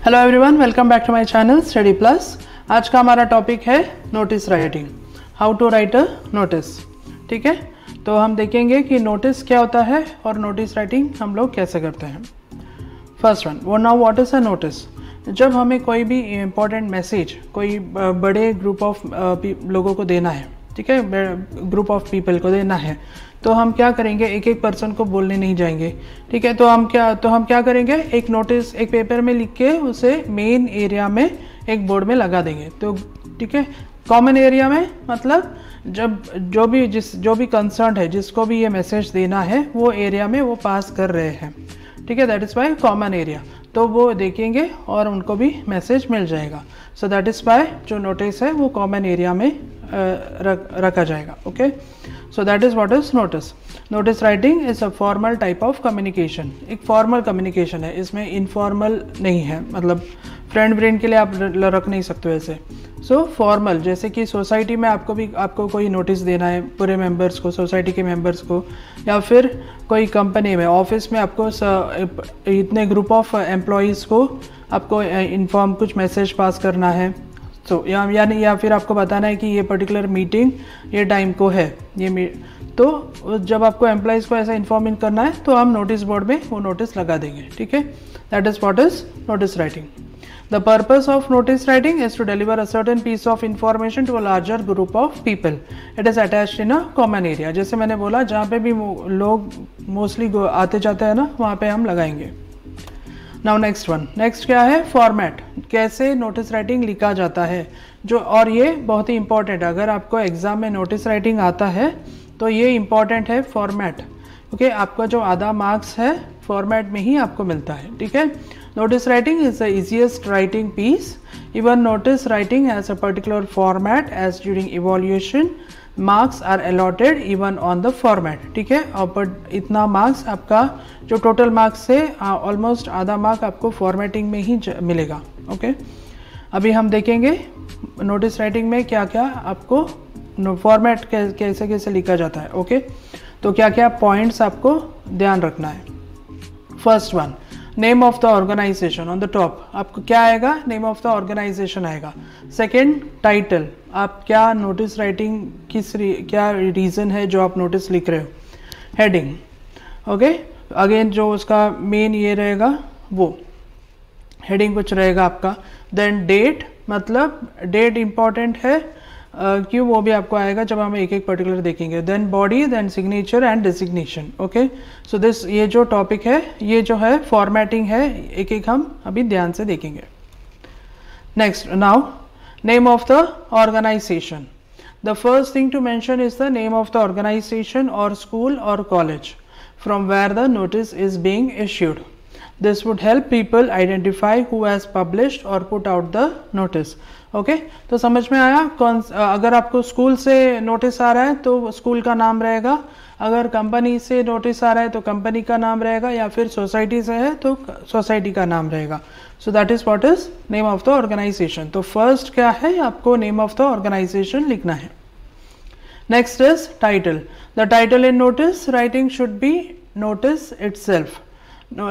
Hello everyone, welcome back to my channel study plus. आज का हमारा टॉपिक है notice writing, how to write a notice. ठीक है, तो हम देखेंगे कि नोटिस क्या होता है और नोटिस राइटिंग हम लोग कैसे करते हैं। फर्स्ट वन, वो now what is a notice. जब हमें कोई भी इम्पोर्टेंट मैसेज कोई बड़े ग्रुप ऑफ लोगों को देना है, ठीक है, ग्रुप ऑफ पीपल को देना है, तो हम क्या करेंगे, एक एक पर्सन को बोलने नहीं जाएंगे। ठीक है, तो हम क्या करेंगे, एक नोटिस एक पेपर में लिख के उसे मेन एरिया में एक बोर्ड में लगा देंगे। तो ठीक है, कॉमन एरिया में मतलब जब जो भी कंसर्न है, जिसको भी ये मैसेज देना है, वो एरिया में वो पास कर रहे हैं। ठीक है, that is why common area, तो वो देखेंगे और उनको भी मैसेज मिल जाएगा। सो दैट इज़ वाई जो नोटिस है वो कॉमन एरिया में रखा जाएगा। Okay, so that is what is notice. Notice writing is a formal type of communication. एक फॉर्मल कम्युनिकेशन है, इसमें इनफॉर्मल नहीं है, मतलब फ्रेंड के लिए आप रख नहीं सकते वैसे। सो फॉर्मल, जैसे कि सोसाइटी में आपको कोई नोटिस देना है पूरे मेंबर्स को, सोसाइटी के मेंबर्स को, या फिर कोई कंपनी में, ऑफिस में आपको इतने ग्रुप ऑफ एम्प्लॉयज़ को आपको इन्फॉर्म कुछ मैसेज पास करना है। या फिर आपको बताना है कि ये पर्टिकुलर मीटिंग ये टाइम को है, तो जब आपको एम्प्लॉयज़ को ऐसा इन्फॉर्म करना है तो हम नोटिस बोर्ड में वो नोटिस लगा देंगे। ठीक है, that is what is notice writing. The purpose of notice writing is to deliver a certain piece of information to a larger group of people. It is attached in a common area. जैसे मैंने बोला, जहाँ पे भी लोग mostly आते जाते हैं ना, वहाँ पे हम लगाएंगे। नाउ नेक्स्ट वन, नेक्स्ट क्या है, फॉर्मेट। कैसे नोटिस राइटिंग लिखा जाता है, जो, और ये बहुत ही इंपॉर्टेंट है। अगर आपको एग्जाम में नोटिस राइटिंग आता है तो ये इंपॉर्टेंट है, फॉर्मेट। ओके, आपका जो आधा मार्क्स है फॉर्मेट में ही आपको मिलता है। ठीक है, notice writing is the easiest writing piece. Even notice writing has a particular format, as during evaluation marks are allotted even on the format. ठीक है, और बट इतना मार्क्स आपका जो टोटल मार्क्स से ऑलमोस्ट आधा मार्क आपको फॉर्मेटिंग में ही मिलेगा। ओके, अभी हम देखेंगे नोटिस राइटिंग में क्या क्या आपको फॉर्मेट कैसे कैसे लिखा जाता है। ओके, तो क्या क्या पॉइंट्स आपको ध्यान रखना है। First one, name of the organisation on the top, आपको क्या आएगा, नेम ऑफ द ऑर्गेनाइजेशन आएगा। सेकंड, टाइटल, आप क्या नोटिस राइटिंग क्या रीज़न है जो आप नोटिस लिख रहे हो। हेडिंग, ओके, अगेन जो उसका मेन ये रहेगा वो हेडिंग कुछ रहेगा आपका। देन डेट, मतलब डेट इंपॉर्टेंट है, क्यों, वो भी आपको आएगा जब हम एक एक पर्टिकुलर देखेंगे। Then body, then signature and designation. Okay, so this, ये जो टॉपिक है, ये जो है फॉर्मेटिंग है, एक एक हम अभी ध्यान से देखेंगे। Next, now name of the organisation. The first thing to mention is the name of the organisation और स्कूल और college from where the notice is being issued. This would help people identify who has published or put out the notice. Okay, तो समझ में आया। अगर आपको school से notice आ रहा है तो स्कूल का नाम रहेगा, अगर कंपनी से नोटिस आ रहा है तो कंपनी का नाम रहेगा, या फिर सोसाइटी से है तो सोसाइटी का नाम रहेगा। So that is what is name of the organisation. तो फर्स्ट क्या है, आपको नेम ऑफ द ऑर्गेनाइजेशन लिखना है। Next is title. The title in notice writing should be notice itself.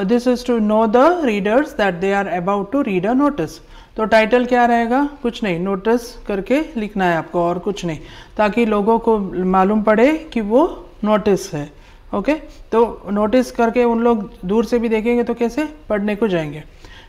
This is to know the readers that they are about to read a notice. तो title क्या रहेगा, कुछ नहीं, notice करके लिखना है आपको और कुछ नहीं, ताकि लोगों को मालूम पड़े कि वो नोटिस है। ओके, तो नोटिस करके उन लोग दूर से भी देखेंगे तो कैसे पढ़ने को जाएंगे।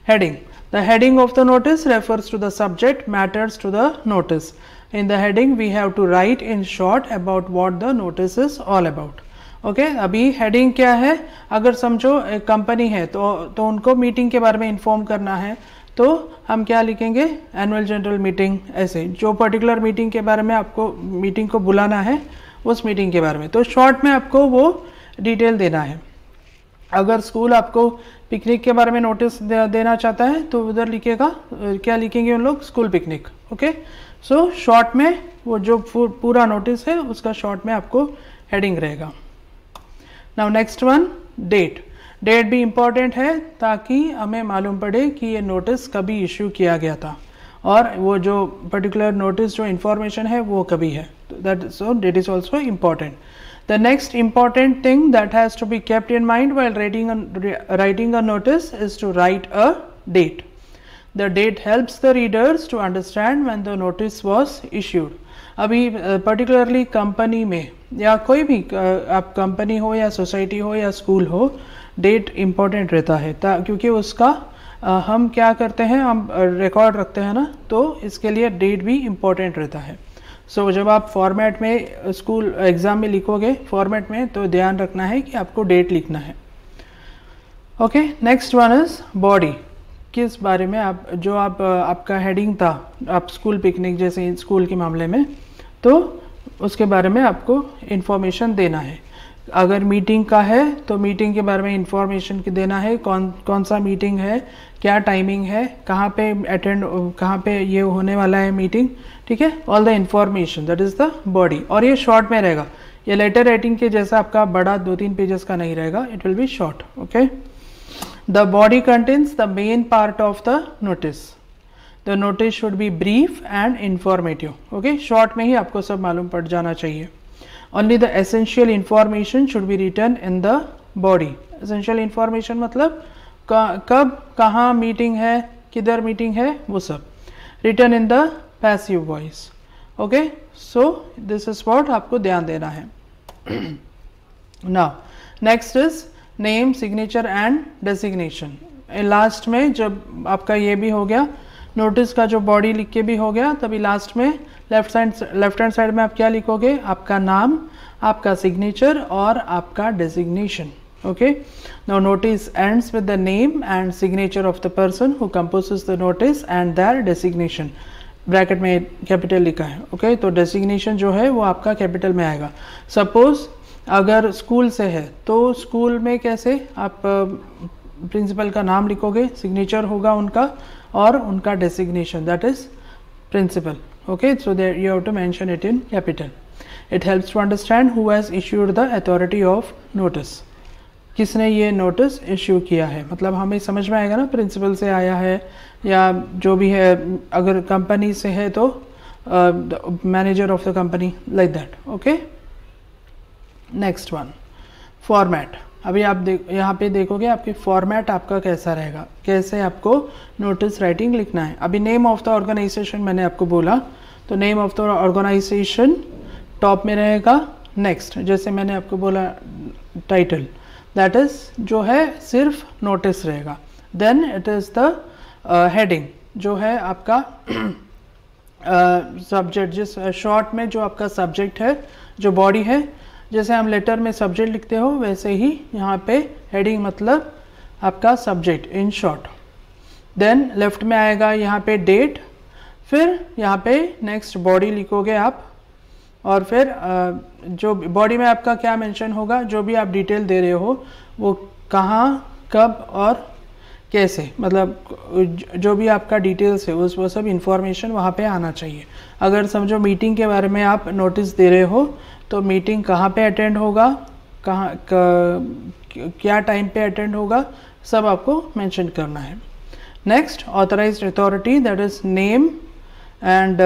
Heading, the heading of the notice refers to the subject matters to the notice. In the heading we have to write in short about what the notice is all about. Okay, अभी heading क्या है, अगर समझो एक company है तो उनको meeting के बारे में इन्फॉर्म करना है, तो हम क्या लिखेंगे, एनुअल जनरल मीटिंग, ऐसे जो पर्टिकुलर मीटिंग के बारे में आपको मीटिंग को बुलाना है उस मीटिंग के बारे में, तो शॉर्ट में आपको वो डिटेल देना है। अगर स्कूल आपको पिकनिक के बारे में नोटिस देना चाहता है तो उधर लिखेगा, क्या लिखेंगे उन लोग, school picnic. Okay, so short में वो जो पूरा नोटिस है उसका शॉर्ट में आपको हेडिंग रहेगा। Now next one, date. Date भी इम्पॉर्टेंट है ताकि हमें मालूम पड़े कि ये नोटिस कभी इश्यू किया गया था और वो जो पर्टिकुलर नोटिस जो इन्फॉर्मेशन है वो कभी है, date is also important. The next important thing that has to be kept in mind while writing a notice is to write a date. The date helps the readers to understand when the notice was issued. अभी particularly company में या कोई भी आप company हो या society हो या स्कूल हो, डेट इम्पोर्टेंट रहता है क्योंकि उसका हम क्या करते हैं, हम रिकॉर्ड रखते हैं ना, तो इसके लिए डेट भी इम्पोर्टेंट रहता है। सो जब आप फॉर्मेट में स्कूल एग्ज़ाम में लिखोगे फॉर्मेट में, तो ध्यान रखना है कि आपको डेट लिखना है। Okay, next one is body. किस बारे में आप जो आपका हेडिंग था, आप स्कूल पिकनिक जैसे स्कूल के मामले में, तो उसके बारे में आपको इन्फॉर्मेशन देना है। अगर मीटिंग का है तो मीटिंग के बारे में इंफॉर्मेशन देना है, कौन सा मीटिंग है, क्या टाइमिंग है, कहाँ पे ये होने वाला है मीटिंग, ठीक है, all the information, that is the body. और ये शॉर्ट में रहेगा, ये लेटर राइटिंग के जैसा आपका बड़ा 2-3 पेजेस का नहीं रहेगा, it will be short. Okay, the body contains the main part of the notice. The notice should be brief and informative. Okay, short में ही आपको सब मालूम पड़ जाना चाहिए। Only the essential information should be written in the body. Essential information मतलब कब कहाँ मीटिंग है, किधर मीटिंग है, वो सब written in the passive voice. Okay, so this is what आपको ध्यान देना है। Now next is name, signature and designation. Last में जब आपका ये भी हो गया, नोटिस का जो बॉडी लिख के भी हो गया, तभी लास्ट में लेफ्ट हैंड साइड में आप क्या लिखोगे, आपका नाम, आपका सिग्नेचर और आपका designation. Okay, now notice ends with the name and signature of the person who composes the notice and their designation. Bracket में कैपिटल लिखा है। ओके, तो डेजिग्नेशन जो है वो आपका कैपिटल में आएगा। सपोज अगर स्कूल से है तो स्कूल में कैसे आप प्रिंसिपल का नाम लिखोगे, सिग्नेचर होगा उनका और उनका designation, that is principal. Okay, so there you have to mention it in capital. It helps to understand who has issued the authority of notice. किसने ये नोटिस इश्यू किया है, मतलब हमें समझ में आएगा ना, प्रिंसिपल से आया है या जो भी है, अगर कंपनी से है तो manager of the company, like that. Okay, next one, format. अभी आप यहाँ पे देखोगे आपके फॉर्मेट आपका कैसा रहेगा, कैसे आपको नोटिस राइटिंग लिखना है। अभी नेम ऑफ द ऑर्गेनाइजेशन मैंने आपको बोला, तो name of the organisation top में रहेगा। नेक्स्ट, जैसे मैंने आपको बोला टाइटल, दैट इज जो है सिर्फ नोटिस रहेगा। Then it is the heading, जो है आपका सब्जेक्ट, जिस शॉर्ट में जो आपका सब्जेक्ट है, जो बॉडी है, जैसे हम लेटर में सब्जेक्ट लिखते हो वैसे ही यहाँ पे हेडिंग मतलब आपका subject in short. Then left में आएगा यहाँ पे डेट, फिर यहाँ पे नेक्स्ट बॉडी लिखोगे आप, और फिर जो बॉडी में आपका क्या मेंशन होगा, जो भी आप डिटेल दे रहे हो वो कहाँ, कब और कैसे, मतलब जो भी आपका डिटेल्स है वो सब इंफॉर्मेशन वहाँ पे आना चाहिए। अगर समझो मीटिंग के बारे में आप नोटिस दे रहे हो तो मीटिंग कहाँ पे अटेंड होगा, क्या टाइम पे अटेंड होगा, सब आपको मेंशन करना है। Next, authorised authority, that is name and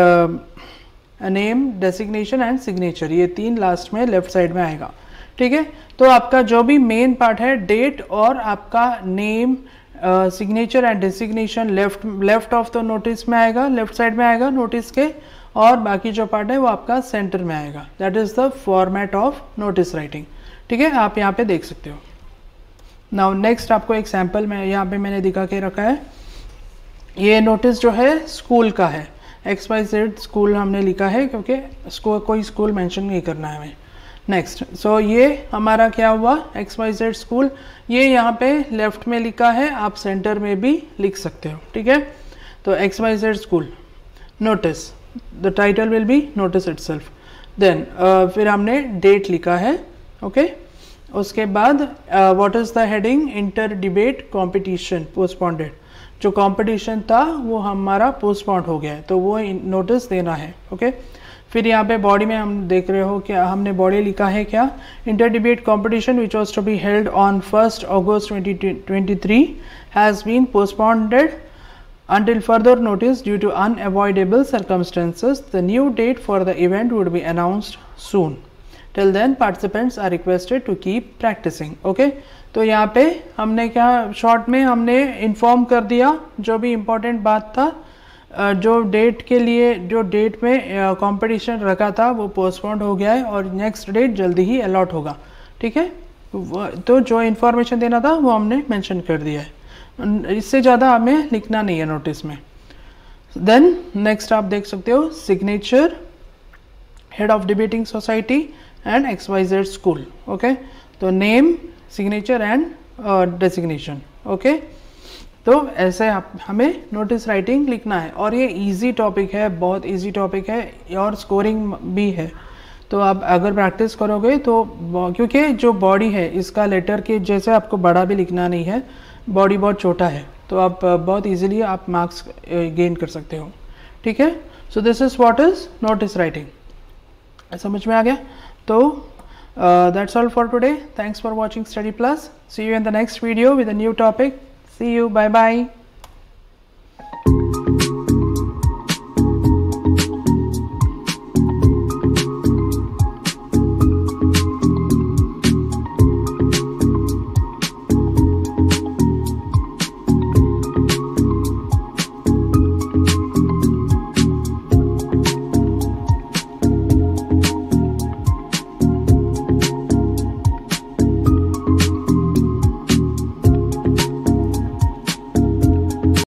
name, designation and signature, ये 3 लास्ट में लेफ्ट साइड में आएगा। ठीक है, तो आपका जो भी मेन पार्ट है, डेट और आपका name, signature and designation left of the notice में आएगा, लेफ्ट साइड में आएगा नोटिस के, और बाकी जो पार्ट है वो आपका सेंटर में आएगा। That is the format of notice writing. ठीक है, आप यहाँ पे देख सकते हो। नाउ नेक्स्ट आपको एक सैम्पल में यहाँ पे मैंने दिखा के रखा है। ये नोटिस जो है स्कूल का है, XYZ स्कूल हमने लिखा है क्योंकि कोई स्कूल मेंशन नहीं करना है हमें। नेक्स्ट, सो ये हमारा क्या हुआ, XYZ स्कूल, ये यहाँ पे लेफ्ट में लिखा है, आप सेंटर में भी लिख सकते हो। ठीक है, तो XYZ school notice, the title will be notice itself. Then फिर हमने डेट लिखा है। ओके, उसके बाद what is the heading, inter debate competition postponed, जो कंपटीशन था वो हमारा पोस्टपोन्ड हो गया है, तो वो नोटिस देना है। ओके, फिर यहाँ पे बॉडी में हम देख रहे हो क्या हमने बॉडी लिखा है, क्या, inter debate competition which was to be held on 1 August 2023 has been postponed until further notice due to unavoidable circumstances. The new date for the event would be announced soon. Till then participants are requested to keep practising. Okay, तो यहाँ पे हमने क्या short में हमने inform कर दिया जो भी इम्पोर्टेंट बात था। जो डेट के लिए जो डेट में कंपटीशन रखा था वो पोस्टपोन्ड हो गया है और नेक्स्ट डेट जल्दी ही अलॉट होगा। ठीक है, तो जो इन्फॉर्मेशन देना था वो हमने मेंशन कर दिया है, इससे ज़्यादा हमें लिखना नहीं है नोटिस में। देन नेक्स्ट आप देख सकते हो signature, head of debating society and XYZ school. Okay, तो name, signature and designation. Okay, तो ऐसे हमें नोटिस राइटिंग लिखना है और ये इजी टॉपिक है, बहुत इजी टॉपिक है और स्कोरिंग भी है। तो आप अगर प्रैक्टिस करोगे तो क्योंकि जो बॉडी है इसका लेटर के जैसे आपको बड़ा भी लिखना नहीं है, बॉडी बहुत छोटा है, तो आप बहुत इजीली आप मार्क्स गेन कर सकते हो। ठीक है, so this is what is notice writing. समझ में आ गया? तो that's all for today. Thanks for watching study plus. See you in the next video with a new topic. See you. Bye bye.